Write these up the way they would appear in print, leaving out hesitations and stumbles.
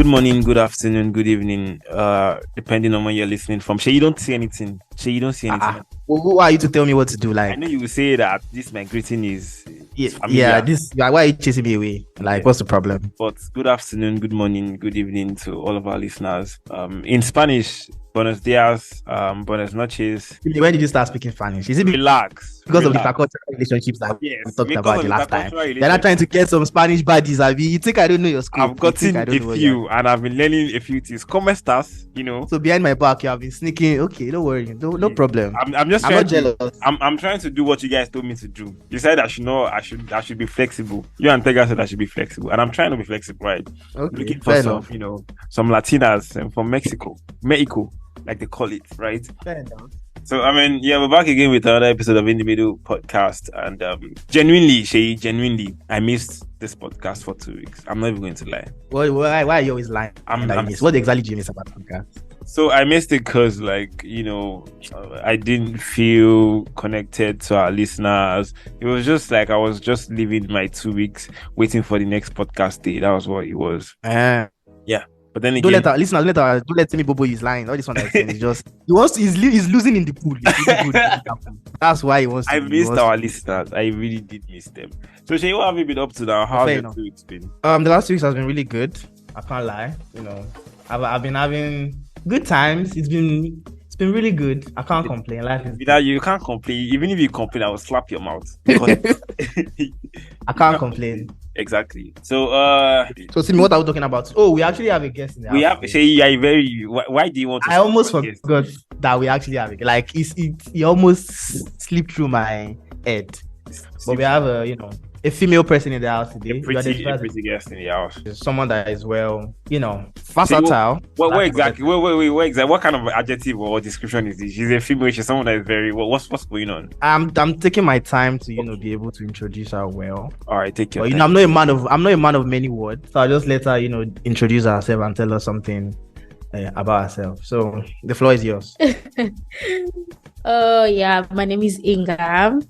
morning, good afternoon, good evening, depending on when you're listening from. Shay, you don't see anything. Well, who are you to tell me what to do? Like, I know you will say that this my greeting is yeah. This why are you chasing me away? Like, what's the problem? But good afternoon, good morning, good evening to all of our listeners. In Spanish, buenos dias, buenas noches. When did you start speaking Spanish? Is it Relax. Because of the intercultural relationships that we talked about the last time? They're not trying to get some Spanish buddies, Abby. You think I don't know your school? I've gotten a few, and I've been learning a few things. ¿Cómo estás? You know. So behind my back, you have been sneaking. Okay, don't worry, no problem. I'm not jealous. I'm trying to do what you guys told me to do. You said I should be flexible. You and Tega said I should be flexible, and I'm trying to be flexible, right? Okay, looking for some Latinas from Mexico, like they call it, right? Fair enough. So, we're back again with another episode of In the Middle podcast. And genuinely, I missed this podcast for 2 weeks. I'm not even going to lie. Why are you always lying? What exactly do you miss about the podcast? So, I missed it because, I didn't feel connected to our listeners. It was just like I was just living my 2 weeks waiting for the next podcast day. That was what it was. Yeah. But then again, don't let Timi Bobo is lying. All this one is just he's losing in the pool. That's why he wants to. I missed our listeners. I really did miss them. So Shay, what have you been up to now? How have your 2 weeks been? The last 2 weeks has been really good. I can't lie. I've been having good times. It's been really good. I can't complain. Life is you can't complain. Even if you complain, I will slap your mouth. I can't complain. Exactly. So Timi, what are we talking about? Oh, we actually have a guest in the house. Why do you want to? I almost forgot that we actually have it. Like it almost slipped through my head. But we have a female person in the house today. A pretty guest in the house. Someone that is versatile. What exactly? What kind of adjective or description is this? She's a female. She's someone that is very well. What's going on? I'm taking my time to be able to introduce her well. All right, take your time. I'm not a man of many words, so I'll just let her introduce herself and tell us something about herself. So the floor is yours. Oh yeah, my name is Inga.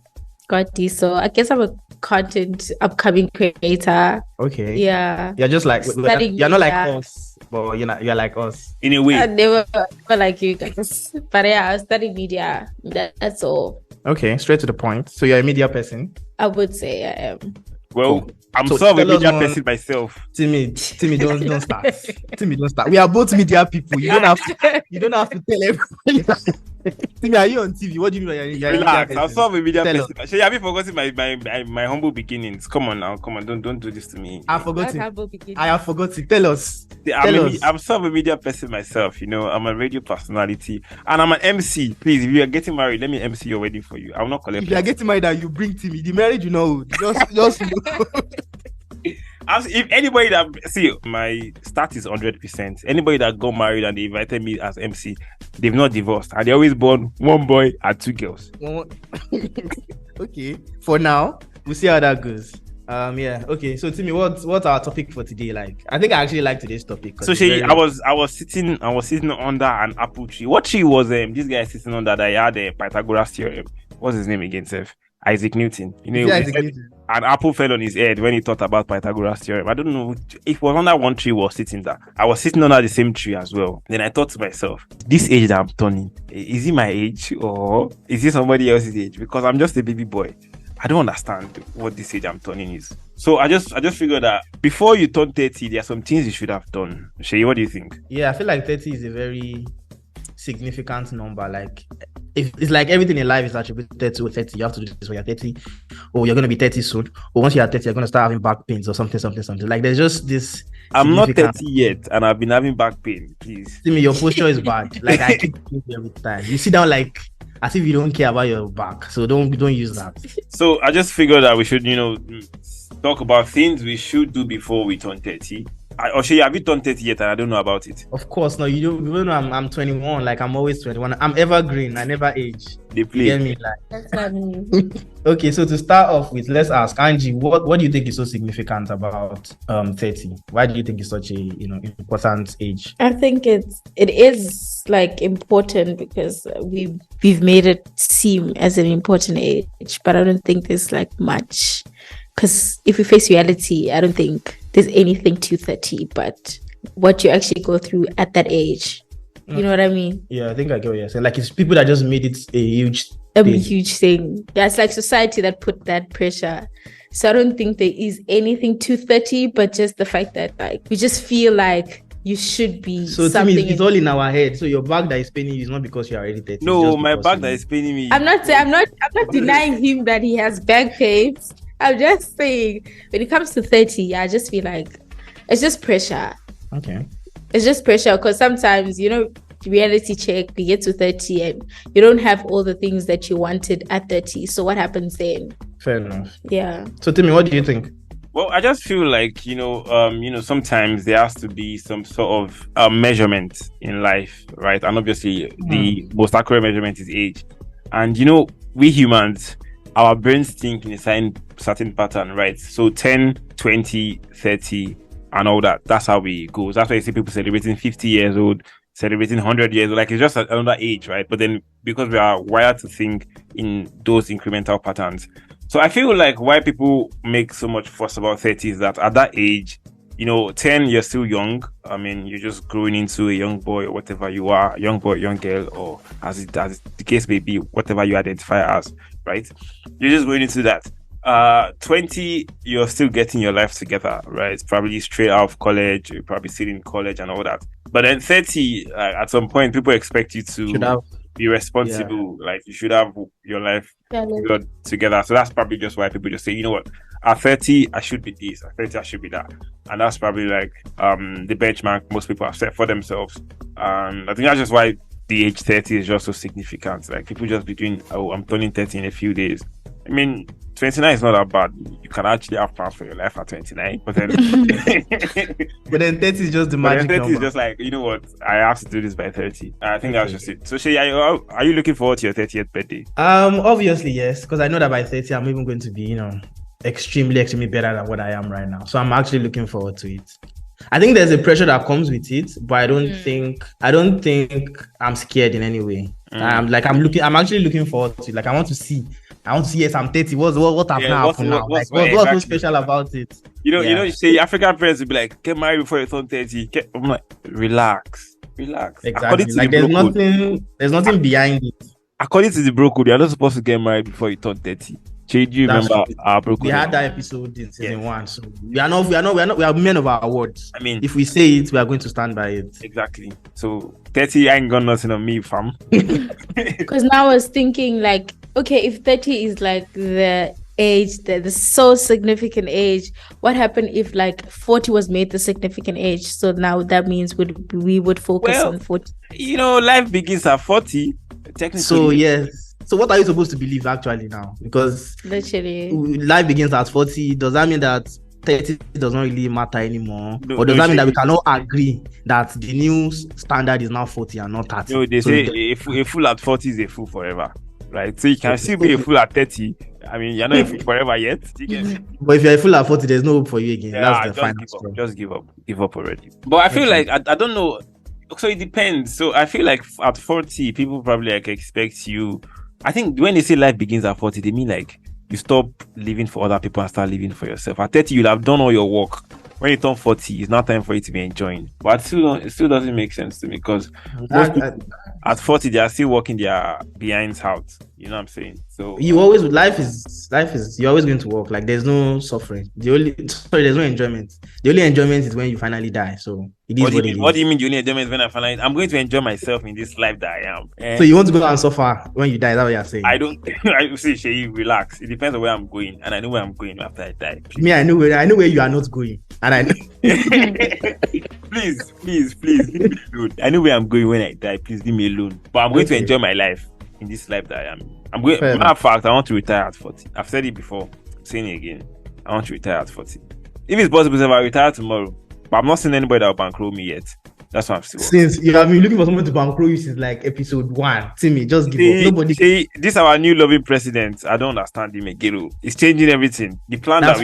So I guess I'm a content upcoming creator. Okay. Yeah. You're just like you're not like us, but you're like us in a way. I never like you guys, but yeah, I study media. That's all. Okay, straight to the point. So you're a media person. I would say I am. Well, I'm sort of a media person myself. Timi, don't start. Timi, don't start. We are both media people. You don't have to tell everybody. Timi, are you on TV? What do you mean you're relax? I'm sort of a media person. Shay, have you forgotten my humble beginnings? Come on now, don't do this to me. I have forgotten. Tell us. I'm sort of a media person myself. I'm a radio personality and I'm an MC. Please, if you are getting married, let me MC your wedding for you. I will not collect. If you are getting married, and you bring Timi. The marriage, just. If anybody that my stat is 100%. Anybody that got married and they invited me as MC, they've not divorced and they always born one boy and 2 girls. Okay, for now we'll see how that goes. Okay. So Timi, what's our topic for today? Like, I think I actually like today's topic. So Shay, I was sitting under an apple tree. What tree was this guy sitting under that had a Pythagoras theorem? What's his name again, Seth? Isaac Newton. Isaac Newton. An apple fell on his head when he thought about Pythagoras theorem. I don't know if it was under one tree was sitting there. I was sitting under the same tree as well. Then I thought to myself, this age that I'm turning, is it my age or is it somebody else's age? Because I'm just a baby boy. I don't understand what this age I'm turning is. So I just figured that before you turn 30, there are some things you should have done. Shay, what do you think? Yeah, I feel like 30 is a very significant number. Like, it's like everything in life is attributed to 30. You have to do this when you're 30, or you're going to be 30 soon, or once you're 30, you're going to start having back pains or something. Like, there's just this. I'm not 30 yet, and I've been having back pain. Please. See me, your posture is bad. Like, I keep you every time. You sit down like as if you don't care about your back. So don't use that. So I just figured that we should, talk about things we should do before we turn 30. Oshay, have you turned 30 yet? And I don't know about it. Of course, no. You don't know I'm 21. Like, I'm always 21. I'm evergreen. I never age. They play. You get me? Like, that's funny. Okay, so to start off with, let's ask Angie, what do you think is so significant about 30? Why do you think it's such a important age? I think it is like important because we've made it seem as an important age, but I don't think there's like much. Because if we face reality, I don't think there's anything to 30, but what you actually go through at that age. You know what I mean? Yeah, I think I get what you're saying. Like, it's people that just made it a huge huge thing. Yeah, it's like society that put that pressure. So I don't think there is anything to 30, but just the fact that like we just feel like you should be something. Timi, it's all in our head. So your back that is paining you is not because you're already 30. No, my back that is paining me. I'm not denying him that he has back pains. I'm just saying when it comes to 30, I just feel like it's just pressure. Okay. It's just pressure because sometimes, reality check, you get to 30 and you don't have all the things that you wanted at 30. So what happens then? Fair enough. Yeah. So Timi, what do you think? Well, I just feel like, sometimes there has to be some sort of measurement in life, right? And obviously the most accurate measurement is age. And, we humans, our brains think in a certain pattern, right? So 10, 20, 30 and all that. That's how we go. That's why you see people celebrating 50 years old, celebrating 100 years old. Like, it's just another age, right? But then because we are wired to think in those incremental patterns. So I feel like why people make so much fuss about 30 is that at that age, 10, you're still young. I mean, you're just growing into a young boy or whatever you are, young boy, young girl, or as the case may be, whatever you identify as, right? You're just going into that. 20, you're still getting your life together, right? It's probably straight out of college. You're probably still in college and all that. But then 30, at some point, people expect you to be responsible. Yeah. Like, you should have your life together. So that's probably just why people just say, you know what, at 30, I should be this. At 30, I should be that. And that's probably like the benchmark most people have set for themselves. And I think that's just why the age 30 is just so significant. Like, people just between, I'm turning 30 in a few days. I mean, 29 is not that bad. You can actually have plans for your life at 29, but then but then 30 is just the magic 30 number. is just like, you know what, I have to do this by 30. I think that's just it. So Seyi, are you looking forward to your 30th birthday? Obviously yes, because I know that by 30 I'm even going to be, extremely better than what I am right now. So I'm actually looking forward to it. I think there's a pressure that comes with it, but I don't think I'm scared in any way. I'm actually looking forward to it. Like, I want to see, yes, I'm 30. What happened now? What's so special about it? You say African parents will be like, get married before you turn 30. I'm like, relax. Exactly. Like, there's nothing behind it. According to the bro code, you're not supposed to get married before you turn 30. Do you remember our bro code? We had that episode in season 1, so we are men of our words. I mean, if we say it, we are going to stand by it. Exactly. So 30 ain't got nothing on me, fam. Because now I was thinking, like, okay, if 30 is like the age, the so significant age, what happened if like 40 was made the significant age? So now that means we would focus on 40. Life begins at 40. Technically. So yes. So what are you supposed to believe actually now? Because literally life begins at 40. Does that mean that 30 does not really matter anymore? Or does that mean that we cannot agree that the new standard is now 40 and not 30? No, they say a fool at 40 is a fool forever, right? So you can still be a fool at 30. I mean, you're not a fool forever yet. But if you're a fool at 40, there's no hope for you again. Yeah, that's the final. Just give up already. But I feel like I don't know. So it depends. So I feel like at 40, people probably like expect you. I think when they say life begins at 40, they mean like you stop living for other people and start living for yourself. At 30, you'll have done all your work. When you turn 40, it's not time for you to be enjoying. But it still doesn't make sense to me because at 40, they are still working their behinds out. You know what I'm saying? So life is you're always going to work. Like, there's no suffering. There's no enjoyment. The only enjoyment is when you finally die. So it is what it is. What do you mean the only enjoyment when I finally? I'm going to enjoy myself in this life that I am. So you want to go and suffer when you die? Is that what you're saying? I don't. I see, Seyi, relax. It depends on where I'm going, and I know where I'm going after I die. Please. Me, I know where you are not going, and I know. please, leave me alone. I know where I'm going when I die. Please leave me alone. But I'm going to enjoy my life in this life that I am. I'm going. Matter of fact, I want to retire at 40. I've said it before. I'm saying it again. I want to retire at 40. If it's possible, I'll retire tomorrow. But I'm not seeing anybody that will bankroll me yet. That's what I'm still. Since you have been looking for someone to bankroll you since like episode 1, Timi, just give up. Nobody. This our new loving president. I don't understand him again. It's changing everything. The plan that we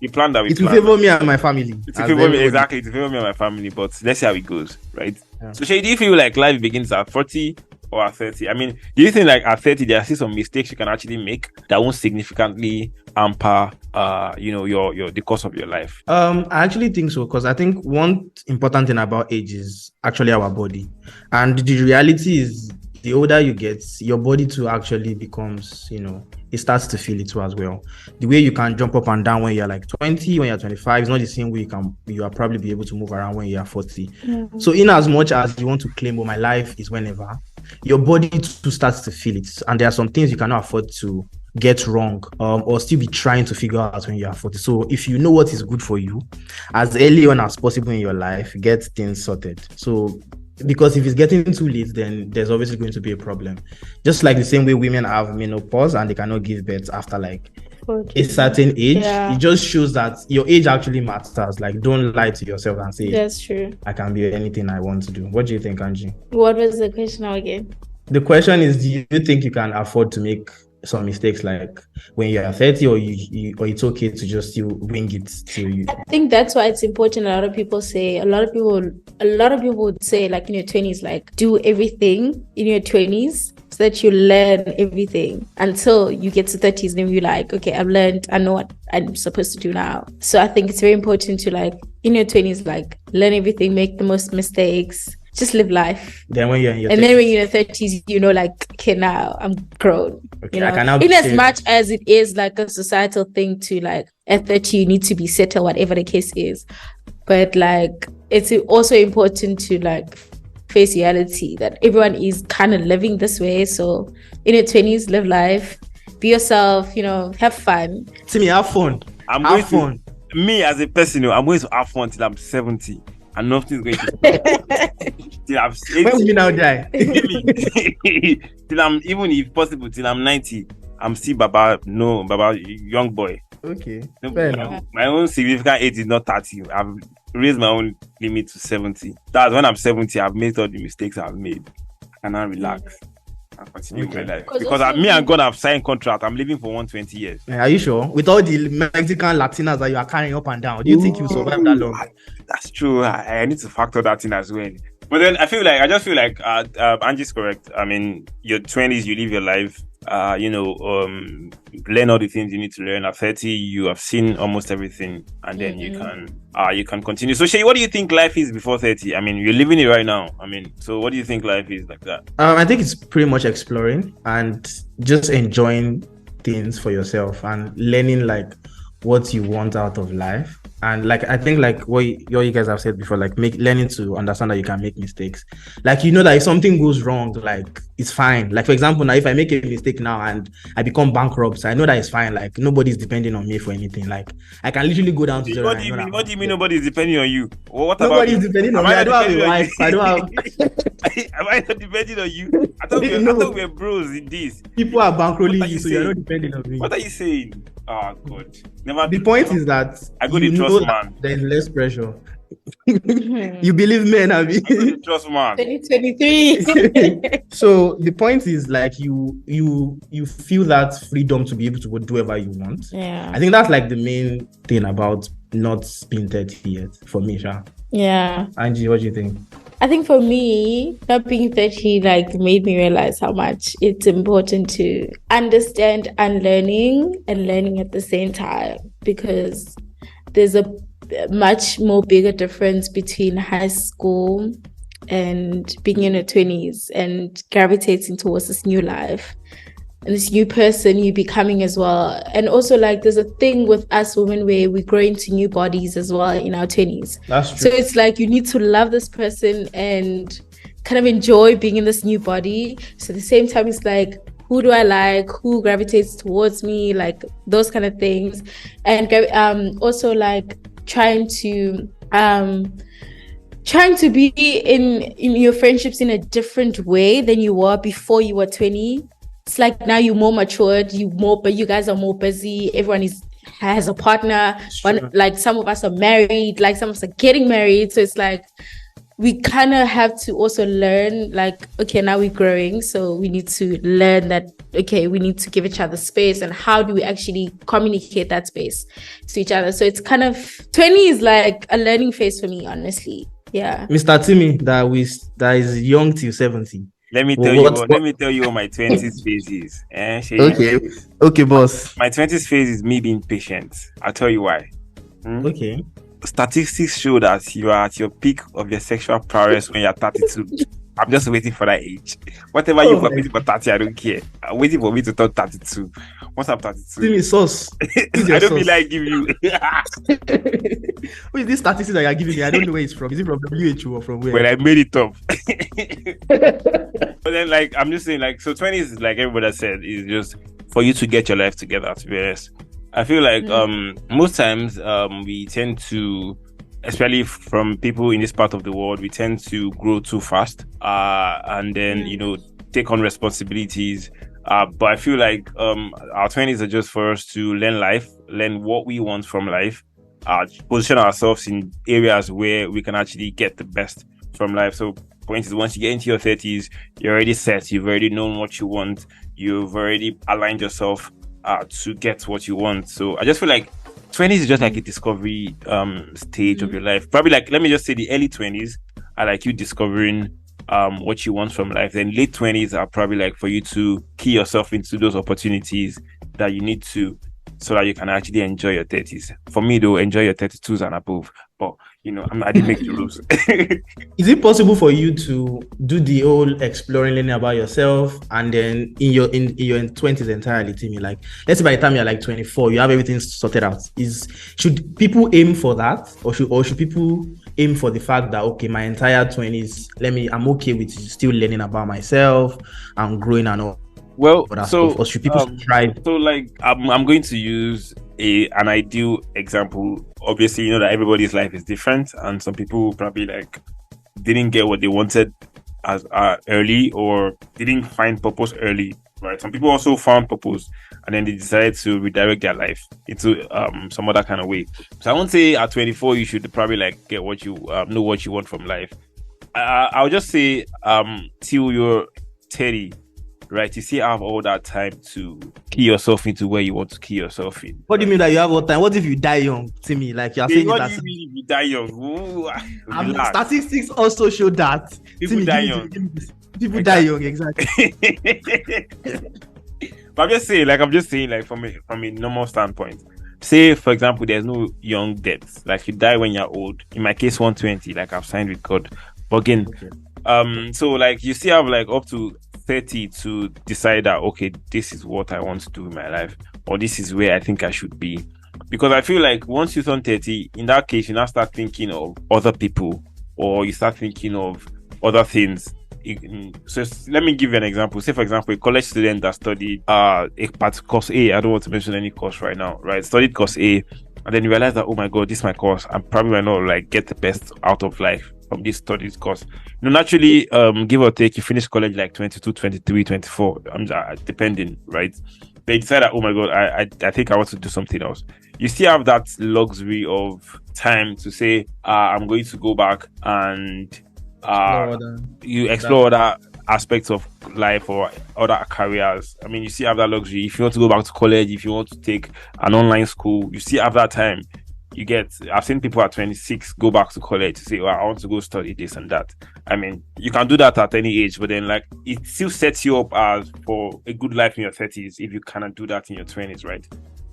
plan. It will favor me and my family. It will favor me exactly. It will favor me and my family. But let's see how it goes, right? Yeah. So, Seyi, do you feel like life begins at 40, or at 30? I mean, do you think like at 30 there are still some mistakes you can actually make that won't significantly hamper the course of your life? I actually think so, because I think one important thing about age is actually our body. And the reality is, the older you get, your body too actually becomes, it starts to feel it too as well. The way you can jump up and down when you're like 20, when you're 25, is not the same way you are probably be able to move around when you're 40. Mm-hmm. So in as much as you want to claim, my life is whenever, your body too starts to feel it. And there are some things you cannot afford to get wrong, or still be trying to figure out when you are 40. So if you know what is good for you, as early on as possible in your life, get things sorted. So because if it's getting too late, then there's obviously going to be a problem. Just like the same way women have menopause and they cannot give birth after like a certain age. Yeah. It just shows that your age actually matters. Like, don't lie to yourself and say, That's true. I can be anything I want to do. What do you think, Angie? What was the question now again? The question is, do you think you can afford to make some mistakes like when you're 30, or it's okay to just still wing it till you? I think that's why it's important. A lot of people would say, like, in your 20s, like, do everything in your 20s so that you learn everything until you get to 30s, then you're like, okay, I've learned, I know what I'm supposed to do now. So I think it's very important to, like, in your 20s, like, learn everything, make the most mistakes, just live life. Then when you're in your and 30s, then when you're in your 30s, like, okay, now I'm grown. okay, I can now in as much as it is like a societal thing to, like, at 30 you need to be settled, whatever the case is, but like it's also important to, like, face reality that everyone is kind of living this way. So in your 20s, live life, be yourself, have fun. Timi, have fun. Have fun. Me as a person, I'm going to have fun till I'm 70. And nothing's going to till I'm 80. When will you now die? Till I'm, even if possible, till I'm 90. I'm still Baba, young boy. Okay. Fair enough. My own significant age is not 30. I've raised my own limit to 70. That's when I'm 70, I've made all the mistakes I've made. I can now relax and continue my life. Because me and God have signed contract. I'm living for 120 years. Are you sure? With all the Mexican Latinas that you are carrying up and down, do you think you survive that long? That's true. I need to factor that in as well. But then I just feel like Angie's correct. I mean, your 20s, you live your life, learn all the things you need to learn. At 30, you have seen almost everything, and then you can continue. So Seyi, what do you think life is before 30? I mean, you're living it right now. I mean, so what do you think life is like that? I think it's pretty much exploring and just enjoying things for yourself and learning, like, what you want out of life. And like, I think, like what you guys have said before, like learning to understand that you can make mistakes. Like, that if something goes wrong, like, it's fine. Like, for example, now if I make a mistake now and I become bankrupt, I know that it's fine. Like, nobody's depending on me for anything. Like, I can literally go down to zero. What do you mean nobody's depending on you? What nobody's depending on me. I don't have a wife. I don't have. Am I not depending on you? I thought we were bros in this. People are bankrolling you, so you're not depending on me. What are you saying? Oh God. The point is that I go to trust man. There's less pressure. You believe men, have you? Trust man. 2023. So the point is, like, you feel that freedom to be able to do whatever you want. Yeah. I think that's like the main thing about not being 30 yet for me, Sha. Yeah. Angie, what do you think? I think for me, not being 30 like made me realize how much it's important to understand unlearning and learning at the same time, because there's a much more bigger difference between high school and being in your 20s and gravitating towards this new life and this new person you're becoming as well. And also, like, there's a thing with us women where we grow into new bodies as well in our 20s. That's true. So it's like you need to love this person and kind of enjoy being in this new body. So at the same time, it's like, who do I like? Who gravitates towards me? Like, those kind of things. And also, like, trying to be in your friendships in a different way than you were before you were 20. It's like now you're more matured, but you guys are more busy. Everyone has a partner. Like, some of us are married, like some of us are getting married. So it's like we kind of have to also learn, like, okay, now we're growing, so we need to learn that, okay, we need to give each other space, and how do we actually communicate that space to each other? So it's kind of 20 is like a learning phase for me, honestly. Yeah. Mr. Timi, that is young till 70. Let me tell you. Let me tell you what my 20s phase is. Okay, boss. My 20s phase is me being patient. I'll tell you why. Okay. Statistics show that you are at your peak of your sexual prowess when you're 32. I'm just waiting for that age. Whatever you've got waiting for 30, I don't care. I'm waiting for me to turn 32. Once I'm 32, give me sauce. I don't feel like giving you. Who is this statistics that you're giving me? I don't know where it's from. Is it from WHO or from where? Well, I made it up. But then, like, I'm just saying, like, so 20s, like everybody said, is just for you to get your life together, to be honest. I feel like most times we tend to, especially from people in this part of the world, we tend to grow too fast and then, take on responsibilities. But I feel like our 20s are just for us to learn life, learn what we want from life, position ourselves in areas where we can actually get the best from life. So, for instance, once you get into your 30s, you're already set, you've already known what you want, you've already aligned yourself to get what you want. So I just feel like 20s is just like a discovery stage of your life. Probably like, let me just say the early 20s are like you discovering what you want from life. Then late 20s are probably like for you to key yourself into those opportunities that you need to, so that you can actually enjoy your 30s. For me though, enjoy your 32s and above. But I didn't make the rules. Is it possible for you to do the whole exploring, learning about yourself, and then in your 20s entirely, Timi? Like, let's say by the time you're like 24, you have everything sorted out. Should people aim for that, or should people aim for the fact that, okay, my entire 20s, I'm okay with still learning about myself and growing and all? Well, so or should people strive? So like I'm going to use an ideal example. Obviously, that everybody's life is different, and some people probably like didn't get what they wanted as early, or didn't find purpose early, right? Some people also found purpose and then they decided to redirect their life into some other kind of way. So I won't say at 24 you should probably like get what you know what you want from life. I'll just say till you're 30. Right, you still have all that time to key yourself into where you want to key yourself in. What do you mean that you have all time? What if you die young, Timi? Like you're saying, what do you mean if you die young? Ooh, statistics also show that people Timi, die young. People die young, exactly. But I'm just saying, like from a normal standpoint. Say, for example, there's no young deaths. Like you die when you're old. In my case, 120. Like I've signed with God. But again, so like you still have like up to 30 to decide that, okay, this is what I want to do in my life, or this is where I think I should be. Because I feel like once you turn 30, in that case, you now start thinking of other people, or you start thinking of other things. So let me give you an example. Say, for example, a college student that studied a part course A. I don't want to mention any course right now, right? Studied course A, and then you realize that, oh my God, this is my course. I probably might not like get the best out of life from this studies course. Naturally, give or take, you finish college like 22, 23, 24, depending, right? They decide that, oh my God, I think I want to do something else. You still have that luxury of time to say, I'm going to go back and you explore other aspects of life or other careers. I mean, you still have that luxury. If you want to go back to college, if you want to take an online school, you still have that time. I've seen people at 26 go back to college to say, well, I want to go study this and that. I mean, you can do that at any age, but then like it still sets you up as for a good life in your 30s if you cannot do that in your 20s, right?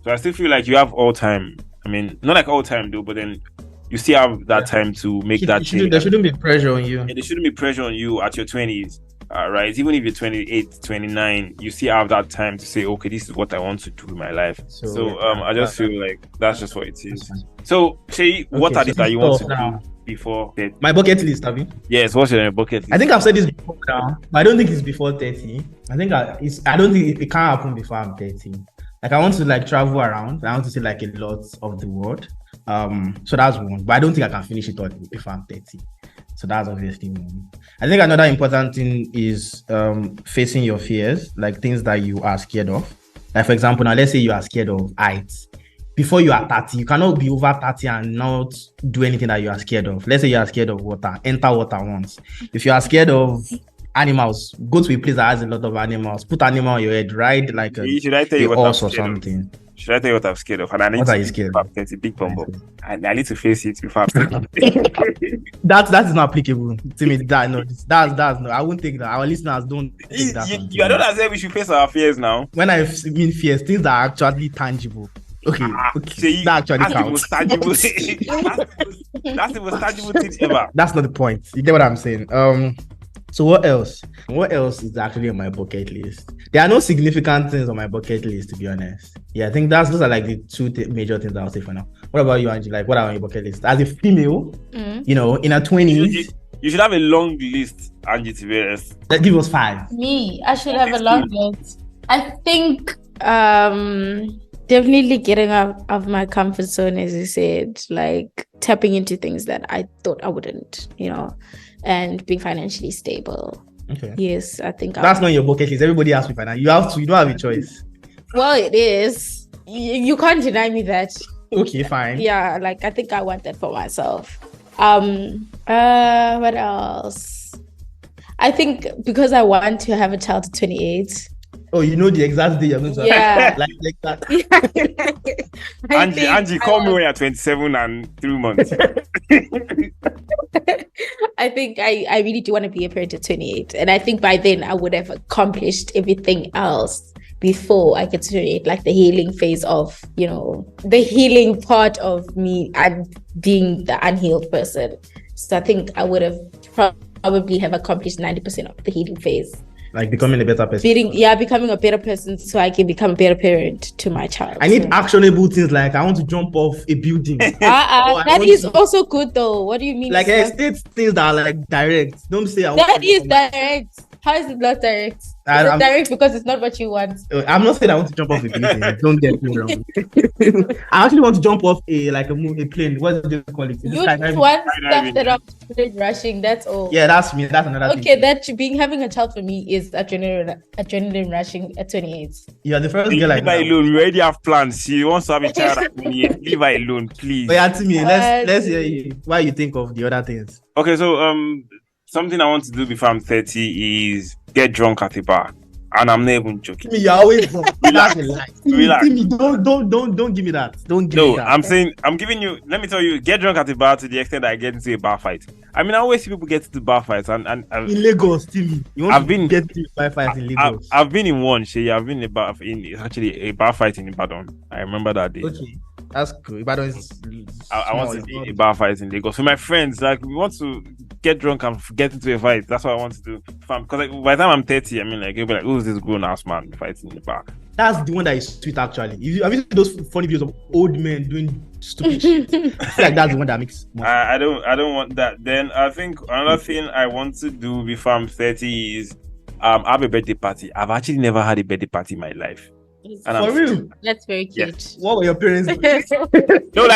So I still feel like you have all time. I mean, not like all time though, but then you still have that time to make that change. There shouldn't be pressure on you. Yeah, there shouldn't be pressure on you at your 20s. Right, even if you're 28, 29, you still have that time to say, okay, this is what I want to do in my life. So I just feel like that's just what it is. So Seyi, what are the that you want to do before 30? My bucket list, have you? Yes, what's your bucket list? I think I've said this before now, but I don't think it's before 30. I don't think it can't happen before I'm 30. Like I want to like travel around. I want to see like a lot of the world. So that's one. But I don't think I can finish it all before I'm 30. So that's obviously one. I think another important thing is facing your fears, like things that you are scared of. Like for example, now let's say you are scared of heights. Before you are 30, you cannot be over 30 and not do anything that you are scared of. Let's say you are scared of water, enter water once. If you are scared of animals, go to a place that has a lot of animals. Put animal on your head, ride like a horse or something. Should I tell you what I'm scared of? And I need What to are you scared before of? I'm 30, big bumble. And I need to face it before I'm 30. That is not applicable to me. That's no. I won't take that. Our listeners don't take that. You are not as if we should face our fears now. When I mean fears, things that are actually tangible. Okay, Seyi, that actually that's the counts. most tangible that's the most tangible thing ever. That's not the point. You get what I'm saying? So what else? What else is actually on my bucket list? There are no significant things on my bucket list, to be honest. Yeah, I think those are like the two major things I'll say for now. What about you, Angie? Like, what are on your bucket list? As a female, you know, in her 20s, you should have a long list, Angie, to be honest. let's give us 5. Me, I should have a long list. I think definitely getting out of my comfort zone, as you said, like tapping into things that I thought I wouldn't, you know, and being financially stable. Okay. Yes, I think That's not your bucket list. Everybody asks me for now. You have to. You don't have a choice. Well, it is. You can't deny me that. Okay, fine. Yeah, like I think I want that for myself. What else? I think because I want to have a child at 28. Oh, you know the exact day you're going to have. Yeah. like that. Angie, call me when you're 27 and 3 months. I think I really do want to be a parent at 28. And I think by then I would have accomplished everything else before I get to 28, like the healing phase of, you know, the healing part of me and being the unhealed person. So I think I would have probably have accomplished 90% of the healing phase. Like becoming a better person. Becoming a better person so I can become a better parent to my child. I need actionable things like I want to jump off a building. That is also good though. What do you mean? Like state things that are like direct. Don't say that is direct. How is it not direct? It's direct because it's not what you want. I'm not saying I want to jump off a building. Don't get me wrong. I actually want to jump off a plane. What do they call it? You just want stuff that are rushing. That's all. Yeah, that's me. That's another thing. Okay, that having a child for me is adrenaline rushing at 28. You're the first girl Leave her alone. We already have plans. She wants to have a child at 28. Leave her alone, please. But yeah, Timi, let's hear you. Why you think of the other things? Okay, so something I want to do before I'm 30 is get drunk at a bar. And I'm not even joking. Timi, you're always drunk. Relax. Timi, don't give me that. Don't give me that. I'm saying, I'm giving you, let me tell you, get drunk at a bar to the extent that I get into a bar fight. I mean, I always see people get into bar fights and in Lagos, Timi. Get into bar fights in Lagos. I've been in one, Seyi. I've been in actually a bar fight in Ibadan. I remember that day. Okay. That's cool. Ibadan is I want to be a bar fight in Lagos. So my friends, like, we want to get drunk and get into a fight. That's what I want to do. Because like, by the time I'm 30, I mean, like, you'll be like, who's this grown ass man fighting in the bar? That's the one that is sweet, actually. Have you seen those funny videos of old men doing stupid shit? I feel like that's the one that makes more sense. I don't want that. Then I think another thing I want to do before I'm 30 is have a birthday party. I've actually never had a birthday party in my life. And for real? That's very cute. Yes. What were your parents doing? No.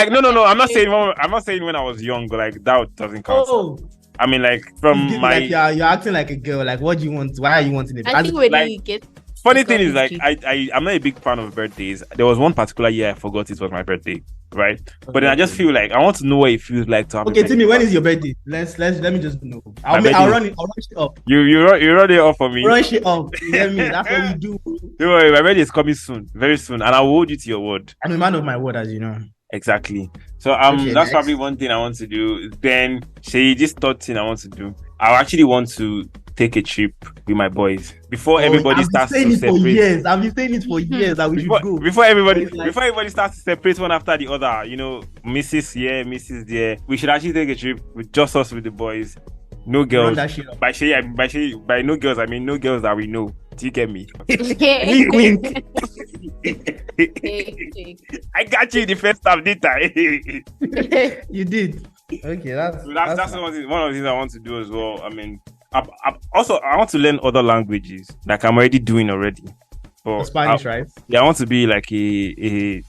I'm not saying when I was young, but like that doesn't count. Oh. I mean, like from my you're acting like a girl. Like, what do you want? Why are you wanting it? I think when you get funny thing is, like, I'm not a big fan of birthdays. There was one particular year I forgot it was my birthday, right? But then I just feel like I want to know what it feels like to have. Okay, Timi, when is your birthday? Let me just know. I'll run it up. You run it up for me. Run it up. You hear me? That's what we do. Don't worry, my birthday is coming soon, very soon, and I will hold you to your word. I'm a man of my word, as you know. Exactly. So that's probably one thing I want to do. Then this third thing I want to do. I actually want to take a trip with my boys before everybody starts to separate. I've been saying it for years that we should go. Before everybody starts to separate one after the other, you know, Mrs. here, Mrs. there. We should actually take a trip with just us with the boys. No girls. By no girls, I mean no girls that we know. Do you get me? Wink, wink. I got you the first time, didn't I? You did. Okay, that's one of the things I want to do as well. I mean, I want to learn other languages, like I'm already doing already. But Spanish, right? Yeah, I want to be like a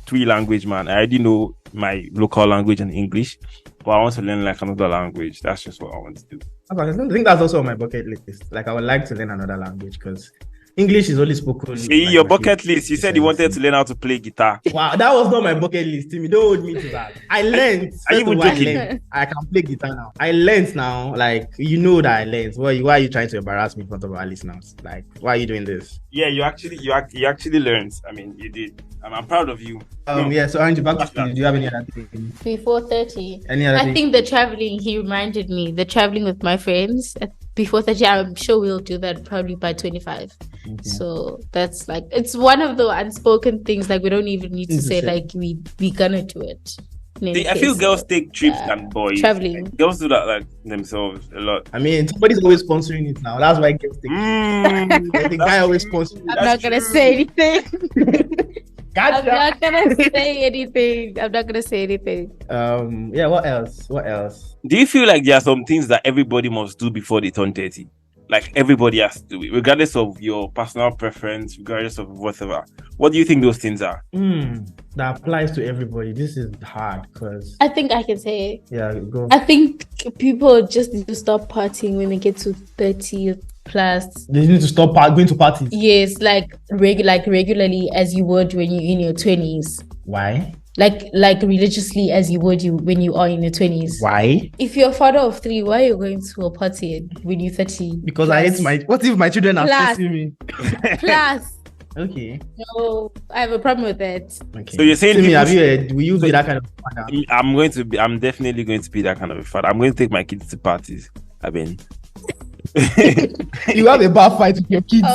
three-language man. I already know my local language and English, but I want to learn like another language. That's just what I want to do. I think that's also on my bucket list. Like, I would like to learn another language because English is only spoken. Seyi, like your my bucket favorite list. You said you wanted to learn how to play guitar. Wow, that was not my bucket list, Timmy. Don't hold me to that. I learned. Are you First of all, I joking? learned. I can play guitar now. I learned now. Like, you know that I learned. Why are you trying to embarrass me in front of our listeners? Like, why are you doing this? Yeah, you actually learned. I mean, you did. I'm proud of you. Yeah. So Angie, back to you. Do you have any other thing? Before 30. Any other I thing? think the traveling, he reminded me, the traveling with my friends before 30, I'm sure we'll do that probably by 25. Okay. So that's like, it's one of the unspoken things, like we don't even need to say like we gonna do it. I feel girls take trips than boys. Traveling. Like, girls do that like themselves a lot. I mean, somebody's always sponsoring it now. That's why girls take it. The guy always sponsors. I'm not gonna say anything. Gotcha. I'm not gonna say anything. Yeah, what else? Do you feel like there are some things that everybody must do before they turn 30? Like everybody has to do it, regardless of your personal preference, regardless of whatever. What do you think those things are? That applies to everybody. This is hard because I think I can say it. Yeah, go. I think people just need to stop partying when they get to 30 plus. They need to stop going to parties. Yes, like regularly as you would when you're in your 20s. Why? Like religiously as you would when you are in your 20s. Why? If you're a father of 3, why are you going to a party when you're 30? Because I hate what if my children are stressing me? Plus. Okay. No, I have a problem with that. Okay. So you're saying will you be that kind of father? I'm definitely going to be that kind of a father. I'm going to take my kids to parties. I mean, you have a bar fight with your kids.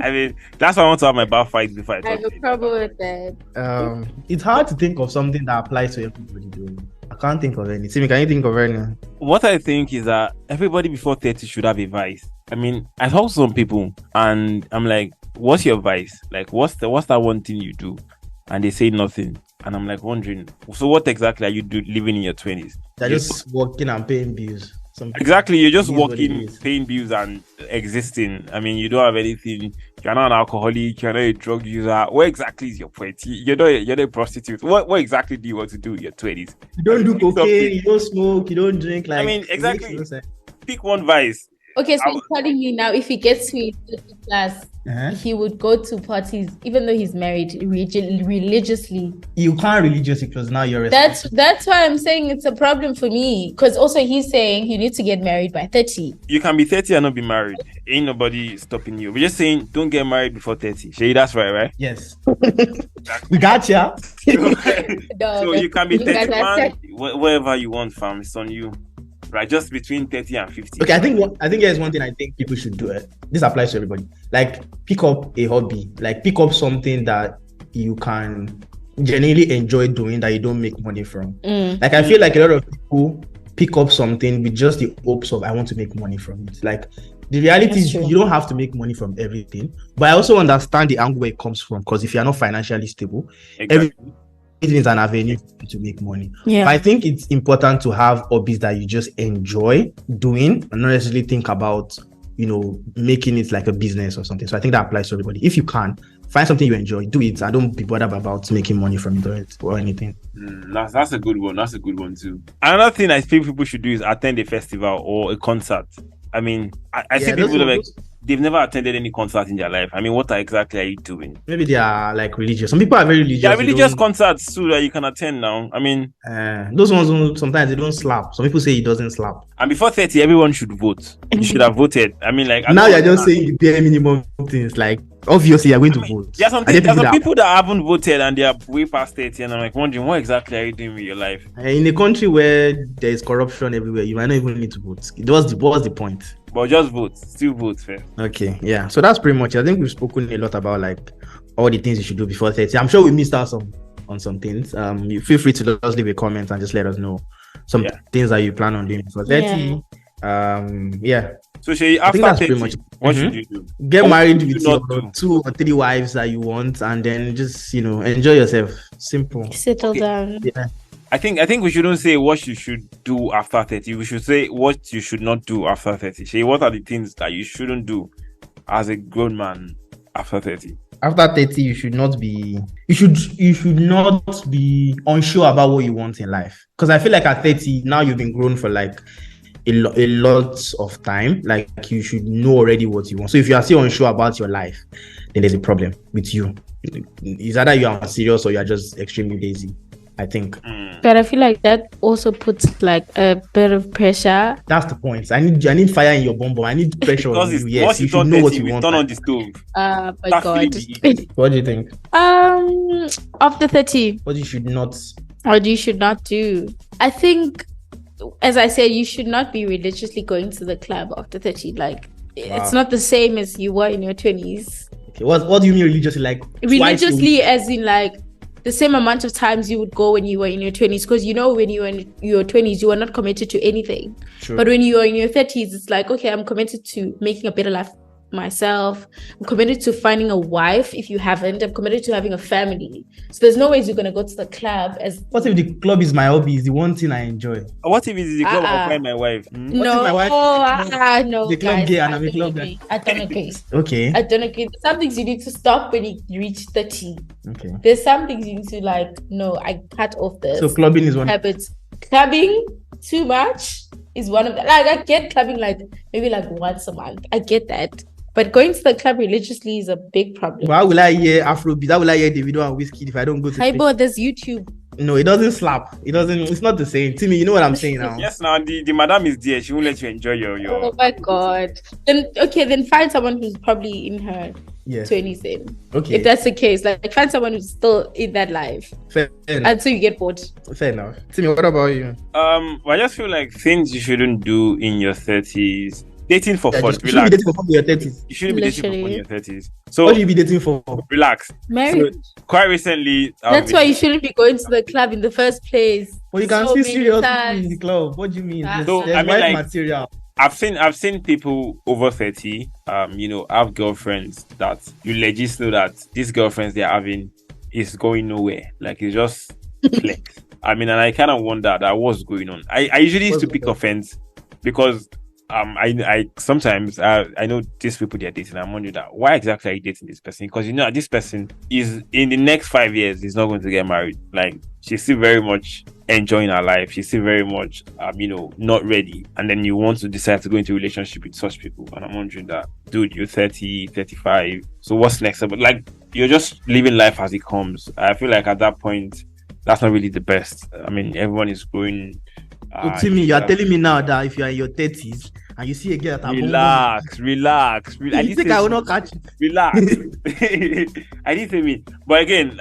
I mean, that's why I want to have my bar fight before I have a problem with that. It's hard to think of something that applies to everybody, though. I can't think of any. Timi, can you think of any? What I think is that everybody before 30 should have a vice. I mean, I talk to some people and I'm like, what's your vice? Like, what's that one thing you do? And they say nothing. And I'm like wondering, so what exactly are you living in your 20s? They're just working and paying bills. Exactly, you're just working, paying bills and existing. I mean, you don't have anything. You're not an alcoholic. You're not a drug user. What exactly is your point? You're not a prostitute. What exactly do you want to do in your 20s? You don't do cocaine. You don't smoke. You don't drink. Like, I mean, exactly. Pick one vice. Okay, so you're telling me now, if he gets to 30 plus, he would go to parties, even though he's married, religiously. You can't religiously because now you're. That's why I'm saying it's a problem for me. Because also he's saying you need to get married by 30. You can be 30 and not be married. Ain't nobody stopping you. We're just saying don't get married before 30. Shay, that's right? Yes. We got ya. So you can be 31, wherever you want, fam. It's on you. Right, just between 30 and 50. Okay, I think there's one thing I think people should do. This applies to everybody. Like, pick up a hobby. Like, pick up something that you can genuinely enjoy doing that you don't make money from. Like, I feel like a lot of people pick up something with just the hopes of I want to make money from it. Like, the reality is you don't have to make money from everything. But I also understand the angle where it comes from, because if you're not financially stable, everything is an avenue to make money. But I think it's important to have hobbies that you just enjoy doing and not necessarily think about, making it like a business or something. So I think that applies to everybody. If you can find something you enjoy, do it. I don't be bothered about making money from it or anything. That's a good one. That's a good one too. Another thing I think people should do is attend a festival or a concert. I mean, I see people like they've never attended any concert in their life. I mean, what exactly are you doing? Maybe they are like religious. Some people are very religious. There are religious concerts too that you can attend now. I mean, those ones sometimes they don't slap. Some people say it doesn't slap. And before 30, everyone should vote. You should have voted. I mean, like now you're just saying the bare minimum things. Like obviously you're going to vote. There's some people that haven't voted and they are way past 30, and I'm like wondering what exactly are you doing with your life? In a country where there is corruption everywhere, you might not even need to vote. What's the point? But just vote. Still vote first. Okay, yeah. So that's pretty much it. I think we've spoken a lot about like all the things you should do before 30. I'm sure we missed out on some things. You feel free to just leave a comment and just let us know some things that you plan on doing before 30. So Shay, after 30, what should you do? Get married with your 2 or 3 wives that you want, and then just enjoy yourself. Simple. Settle down. Yeah. I think we shouldn't say what you should do after 30. We should say what you should not do after 30. Shay, what are the things that you shouldn't do as a grown man after 30? After 30, you should not be unsure about what you want in life. Because I feel like at 30, now you've been grown for like a lot of time. Like you should know already what you want. So if you are still unsure about your life, then there's a problem with you. It's either you are serious or you are just extremely lazy, I think. But I feel like that also puts like a bit of pressure. That's the point. I need fire in your bum. I need pressure on you. Yes, once you you should turn know what 30, you we want. turn on the stove. My Start God. feeling the- What do you think? After 30, What you should not. or you should not do. I think, as I said, you should not be religiously going to the club after 30. Like, it's not the same as you were in your 20s. Okay, what do you mean religiously? Like Religiously, as in like the same amount of times you would go when you were in your 20s, because when you were in your 20s, you were not committed to anything. True. But when you are in your 30s, it's like, okay, I'm committed to making a better life myself. I'm committed to finding a wife. If you haven't, I'm committed to having a family. So there's no ways you're gonna go to the club as What if the club is my hobby? Is the one thing I enjoy? What if it's the club I'll find my wife? no, my wife- no, The club guys, gay and I I'm a don't club agree. guy. I don't agree. Okay. I don't agree. Some things you need to stop when you reach 30. Okay. There's some things you need to like, no, I cut off this. So clubbing is one. Habits. Clubbing too much is one of the, like, I get clubbing like maybe like once a month. I get that. But going to the club religiously is a big problem. Why will I hear Afrobeat? How will I hear Davido and Whiskey if I don't go to Hi, the boy, there's YouTube. No, it doesn't slap. It doesn't. It's not the same. Timmy, you know what I'm saying now. Yes, now the madam is there. She won't let you enjoy your. Oh my God. Then find someone who's probably in her Yes. 20s then. Okay. If that's the case, like find someone who's still in that life Fair enough. until you get bored. Fair enough. Timmy, what about you? I just feel like things you shouldn't do in your 30s. Dating for fun. You shouldn't be Relax. dating for fun in your 30s. You shouldn't be dating for fun in Literally. your 30s. So What should you be dating for? relax. Marriage. So, quite recently, That's why you shouldn't be going to the club in the first place. Well, you can So see many serious people times. in the club. What do you mean? Ah. There's So, I mean, wife like- material. I've seen people over 30, have girlfriends that you legit know that these girlfriends they're having is going nowhere. Like it's just flex. I mean, and I kind of wonder that what's going on. I usually used to pick offense because I sometimes I know these people they're dating. I'm wondering that why exactly are you dating this person? Because this person is in the next 5 years is not going to get married. Like she's still very much enjoying her life. She's still very much not ready. And then you want to decide to go into a relationship with such people. And I'm wondering that, dude, you're 30, 35. So what's next? But like you're just living life as it comes. I feel like at that point, that's not really the best. I mean, everyone is growing. So, Timmy, you are telling me now that if you are in your 30s and you see a girl that relax. I you think I will not catch it? Relax. I didn't say me. But again,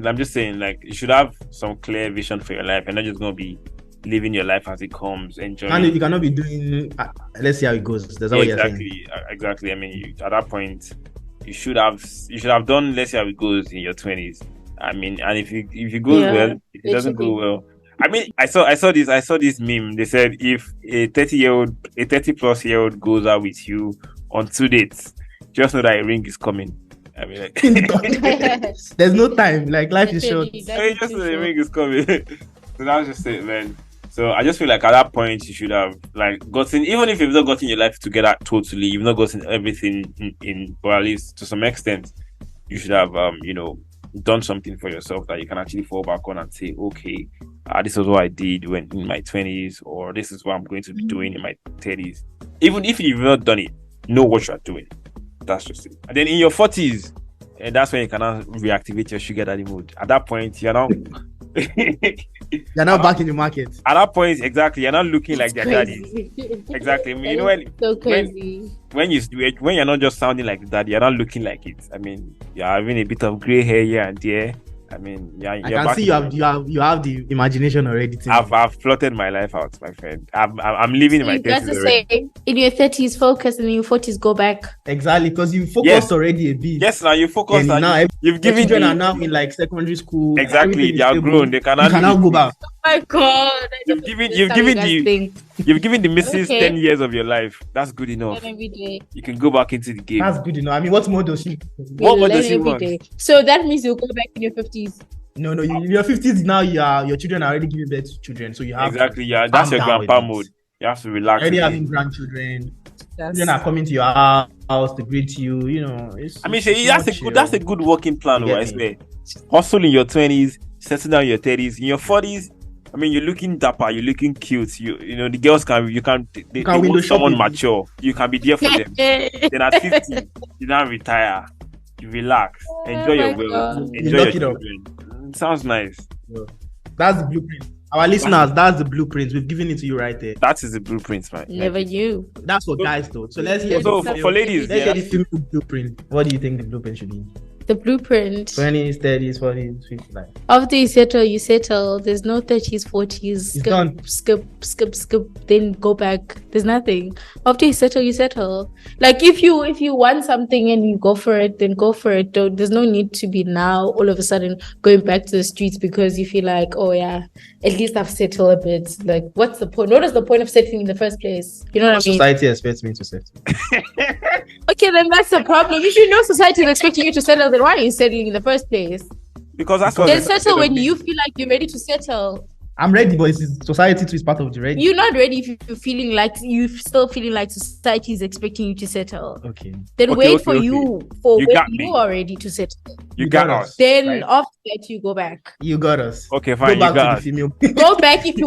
I'm just saying, like, you should have some clear vision for your life and not just gonna be living your life as it comes, enjoying. And you cannot be doing. Let's see how it goes. That's what you're saying. Exactly. I mean, at that point, you should have done. Let's see how it goes in your 20s. I mean, and if it goes well, if it doesn't go well. I mean, I saw this meme. They said if a 30-plus-year-old goes out with you on 2 dates, just know that a ring is coming. I mean, like, there's no time. Like life is short. just know the ring is coming. So that's just it, man. So I just feel like at that point you should have like gotten, even if you've not gotten your life together totally, you've not gotten everything in or at least to some extent, you should have done something for yourself that you can actually fall back on and say, okay, this is what I did when in my 20s, or this is what I'm going to be doing in my 30s. Even if you've not done it, know what you are doing. That's just it. And then in your 40s, and that's when you can now reactivate your sugar daddy mode. At that point, you're now You're now back in the market. At that point, exactly, you're not looking like their daddy. Exactly. I mean, so crazy. when you're not just sounding like the daddy, you're not looking like it. I mean, you're having a bit of gray hair here and there. I mean, I can see you have the imagination already. I've plotted my life out, my friend. I'm living in my 30s already. In your 30s, focus, and in your 40s, go back. Exactly, because you focused already a bit. Yes, now you focus. Now you've given children are now in like secondary school. Exactly, they are grown. They can now go back. Oh my God! You've given the missus 10 years of your life. That's good enough. Every day. You can go back into the game. That's good enough. I mean, what more does she? What more does she want? Day. So that means you'll go back in your 50s. No, in your 50s now, your children are already giving birth to children, so you have exactly. Yeah, that's your grandpa mode. You have to relax. Already having grandchildren. Children are coming to your house to greet you. You know, that's a good working plan. I swear. Hustle in your 20s, settle down in your 30s. In your 40s, I mean, you're looking dapper, you're looking cute. You know the girls they window want someone shopping. mature. You can be there for them. Then at 50, you now retire. You relax, enjoy your my wealth, God. enjoy You your lock it up. children. Sounds nice. That's the blueprint. Our listeners, that's the blueprint. We've given it to you right there. That is the blueprint, man. Never knew. That's for guys though. So let's hear So the for ladies, let's hear yeah, the female blueprint. What do you think the blueprint should be? The blueprint. 20s, 30s, 40s, 50s, like. After you settle. There's no 30s, 40s. It's done. Skip. Then go back. There's nothing. After you settle. Like if you want something and you go for it, then go for it. There's no need to be now all of a sudden going back to the streets because you feel like, oh yeah, at least I've settled a bit. Like, what's the point? What is the point of settling in the first place? You know what I mean? Society expects me to settle. Okay, then that's the problem. If you know society is expecting you to settle, then why are you settling in the first place? because that's what Then settle when you feel like you're ready to settle. I'm ready, but society too is part of the ready. You're not ready if you're feeling like society is expecting you to settle. Okay. Then Okay, wait okay, for okay. you for You when got me. you are ready to settle. You got us. Then Right. after that you go back. You got us. Okay, fine. Go You back got to us. the female. Go back if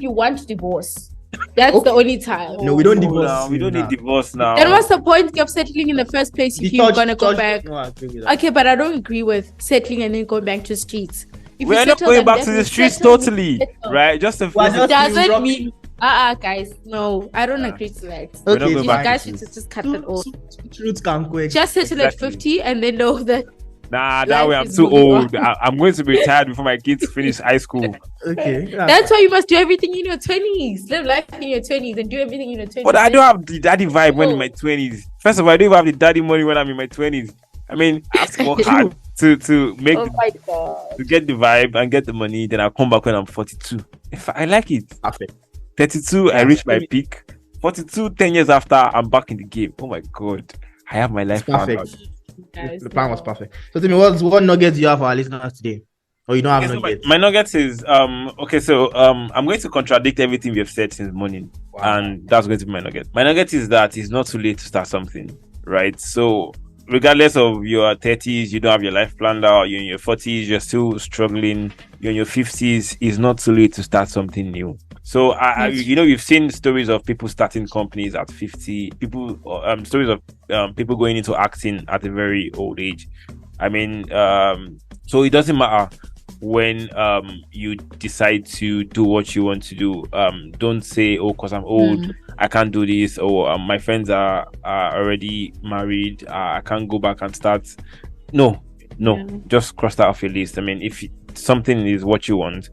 you want divorce. That's the only time. No, we don't Oh, divorce. now. We don't need divorce now. Then what's the point of settling in the first place if The you're church- gonna go church- back? No, I agree with that. Okay, but I don't agree with settling and then going back to the streets. If you We're not settle, going then back to the definitely streets settle, totally, settle. right? Just a few. Well, just- Doesn't rock- mean guys, no, I don't agree to that. We're not Okay, going You back guys to should streets. just cut that off. Truth can quick. Just settle at Exactly. 50 and then know that Nah, that way Life I'm is too moving old. on. I'm going to be retired before my kids finish high school. Okay. that's why you must do everything in your 20s. Live life in your 20s and do everything in your 20s. But I don't have the daddy vibe when in Oh. my 20s. First of all, I don't even have the daddy money when I'm in my 20s. I mean, I have to work hard to make Oh my god. to get the vibe and get the money. Then I'll come back when I'm 42. I like it. Perfect. 32, I Yeah, reach my maybe- peak. 42, 10 years after, I'm back in the game. Oh my god. I have my life planned Perfect. out. Guys, The plan was perfect. So tell me, what nuggets do you have for our listeners today? Or you don't have Okay, so nuggets? my nuggets is okay, so I'm going to contradict everything we have said since morning. Wow. And that's going to be my nugget. My nugget is that it's not too late to start something, right? So regardless of your 30s, you don't have your life planned out, you're in your 40s, you're still struggling, you're in your 50s, it's not too late to start something new. So you've seen stories of people starting companies at 50, stories of people going into acting at a very old age. I mean, so it doesn't matter when you decide to do what you want to do. Don't say, oh, because I'm old, I can't do this, or my friends are already married, I can't go back and start. No, just cross that off your list. I mean, if something is what you want,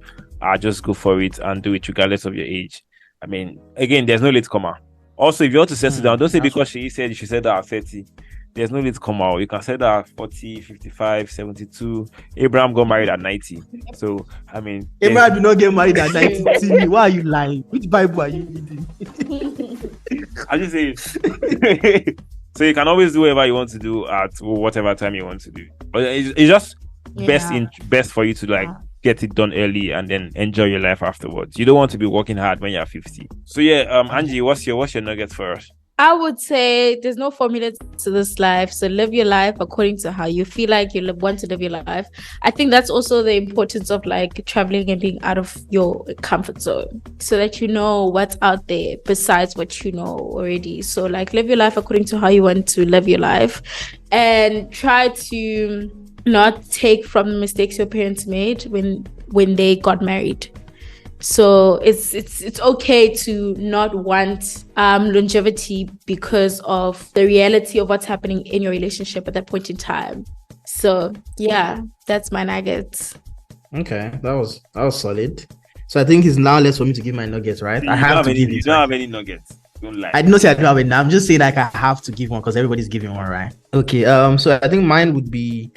just go for it and do it regardless of your age. I mean, again, there's no late comer. Also, if you want to settle down, don't say because she said that at 30. There's no late comer. You can say that at 40, 55, 72. Abraham got married at 90. So, I mean, Abraham did not get married at 19. Why are you lying? Which Bible are you reading? I just say so you can always do whatever you want to do at whatever time you want to do. But it's just best for you to like get it done early and then enjoy your life afterwards. You don't want to be working hard when you're 50. So Angie, what's your nugget for us? I would say there's no formula to this life. So live your life according to how you feel like you want to live your life. I think that's also the importance of like traveling and being out of your comfort zone so that you know what's out there besides what you know already. So like live your life according to how you want to live your life and try to not take from the mistakes your parents made when they got married. So it's okay to not want longevity because of the reality of what's happening in your relationship at that point in time. So yeah, that's my nuggets. Okay, that was solid. So I think it's now less for me to give my nuggets, right? I have to give it. You don't have any nuggets. Don't lie. I did not say I don't have it. I'm just saying like I have to give one because everybody's giving one, right? Okay. So I think mine would be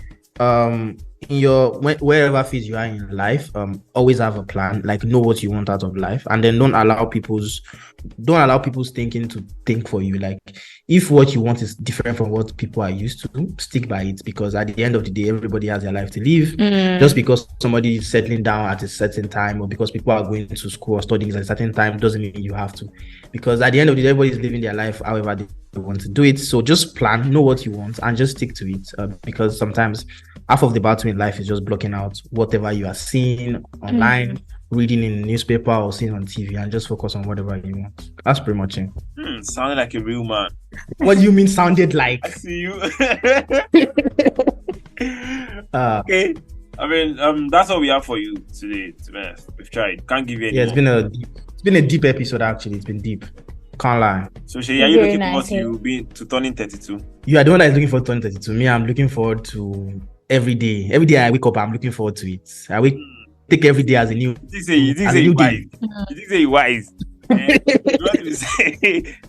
in your wherever phase you are in life, always have a plan, like know what you want out of life, and then don't allow people's thinking to think for you. Like if what you want is different from what people are used to, stick by it, because at the end of the day, everybody has their life to live. Just because somebody is settling down at a certain time or because people are going to school or studying at a certain time doesn't mean you have to, because at the end of the day, everybody is living their life however they want to do it. So just plan, know what you want, and just stick to it, because sometimes half of the battle in life is just blocking out whatever you are seeing online reading in newspaper or seeing on TV and just focus on whatever you want. That's pretty much it. Sounded like a real man. What do you mean sounded like? I see you. Okay. I mean, that's all we have for you today. To be honest, we've tried. Can't give you any. Yeah, it's been a deep episode actually. It's been deep. Can't lie. So Seyi, are you Very looking nice, forward to turning 32? You are the one that is looking forward to 2032. Me, I'm looking forward to every day. Every day I wake up, I'm looking forward to it. Take every day as a new. You think say you wise? You think say you wise? You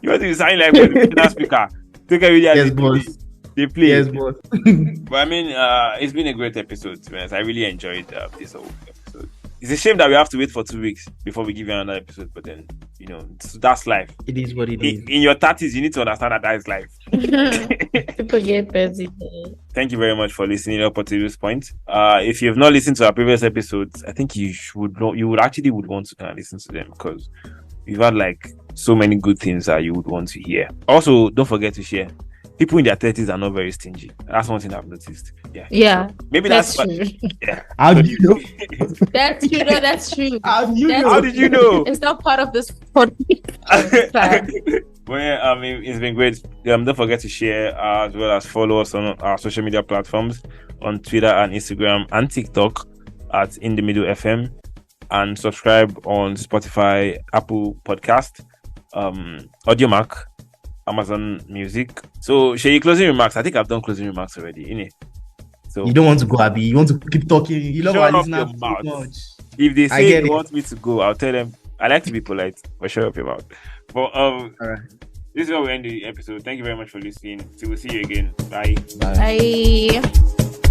want to be sounding like a speaker. Take every day as Yes, a boss. they play. Yes, boss. But I mean, it's been a great episode. To be honest, I really enjoyed this whole episode. It's a shame that we have to wait for 2 weeks before we give you another episode. But then, that's life. It is what it is. In your 30s, you need to understand that is life. People get busy. Thank you very much for listening up until this point. If you have not listened to our previous episodes, I think you would want to kind of listen to them because we've had like so many good things that you would want to hear. Also, don't forget to share. People in their 30s are not very stingy. That's one thing I've noticed. Yeah. Maybe That's that's true. yeah. How do you know? That's true. No, that's true. How do you That's- know? How did you know? It's not part of this podcast. Well, yeah, I mean, it's been great. Don't forget to share as well as follow us on our social media platforms on Twitter and Instagram and TikTok at In the Middle FM, and subscribe on Spotify, Apple Podcast, AudioMac, Amazon Music. So, Seyi, closing remarks. I think I've done closing remarks already, innit? So You don't want to go, Abby. You want to keep talking. You love Shut our up listeners your so mouth. much. if they I say get they it. want me to go, I'll tell them. I like to be polite, but shut up your mouth. But All right. this is how we end the episode. Thank you very much for listening. Till we see you again. Bye. Bye. Bye.